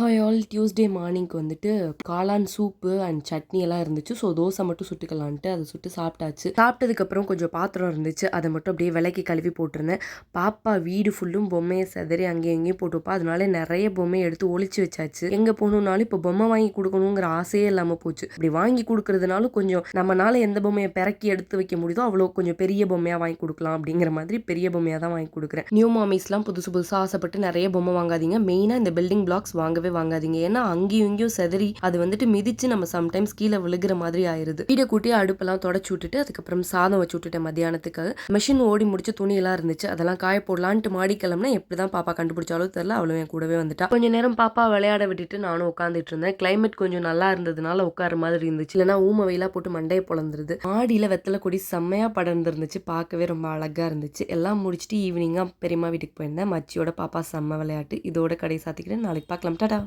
Hi all, Tuesday மார்னிங்க்கு வந்துட்டு காளான் soup and chutney எல்லாம் இருந்துச்சு. ஸோ தோசை மட்டும் சுட்டுக்கலான்ட்டு அதை சுட்டு சாப்பிட்டாச்சு. சாப்பிட்டதுக்கப்புறம் கொஞ்சம் பாத்திரம் இருந்துச்சு, அதை மட்டும் அப்படியே விலைக்கு கழுவி போட்டிருந்தேன். பாப்பா வீடு ஃபுல்லும் பொம்மையை செதறி அங்கேயும் எங்கேயும் போட்டுப்பா, அதனால நிறைய பொம்மையை எடுத்து ஒளிச்சு வச்சாச்சு. எங்கே போகணுன்னாலும் இப்போ பொம்மை வாங்கி கொடுக்கணுங்கிற ஆசையே இல்லாமல் போச்சு. இப்படி வாங்கி கொடுக்கறதுனாலும் கொஞ்சம் நம்மளால எந்த பொம்மையை பிறக்கி எடுத்து வைக்க முடியுதோ அவ்வளோ கொஞ்சம் பெரிய பொம்மையாக வாங்கி கொடுக்கலாம் அப்படிங்கிற மாதிரி பெரிய பொம்மையாக தான் வாங்கி கொடுக்குறேன். நியூ மாமிஸ்லாம் புதுசு புதுசாக ஆசைப்பட்டு நிறைய பொம்மை வாங்காதீங்க. மெயினாக இந்த பில்டிங் பிளாக்ஸ் வாங்காதீங்க. ஏன்னா அங்கேயும் இங்கேயும் செதறி அது வந்துட்டு மிதிச்சு நம்ம சம்டைம்ஸ் கீழே விழுகிற மாதிரி ஆயிருது. வீடை கூட்டி அடுப்பெல்லாம் தொடச்சு விட்டுட்டு அதுக்கப்புறம் சாதம் வச்சு விட்டுட்டேன் மத்தியானத்துக்கு. மிஷின் ஓடி முடிச்சு துணி எல்லாம் இருந்துச்சு, அதெல்லாம் காய போடலான்ட்டு மாடி கிளம்புனா எப்படிதான் பாப்பா கண்டுபிடிச்சாலும் தெரியல, அவளும் என் கூடவே வந்துட்டா. கொஞ்ச நேரம் பாப்பா விளையாட விட்டுட்டு நானும் உட்காந்துட்டு இருந்தேன். கிளைமேட் கொஞ்சம் நல்லா இருந்ததுனால உட்கார மாதிரி இருந்துச்சு, இல்லைன்னா ஊம வெயிலா போட்டு மண்டையை பொழந்துருது. மாடியில வெத்தலை கொடி செம்மையா படர்ந்து இருந்துச்சு, பார்க்கவே ரொம்ப அழகா இருந்துச்சு. எல்லாம் முடிச்சுட்டு ஈவினிங்கா பெரியம்மா வீட்டுக்கு போயிருந்தேன். மச்சியோட பாப்பா செம்ம விளையாட்டு. இதோட கடை சாத்திக்கிறேன். நாளைக்கு பார்க்கலாம். டாடா.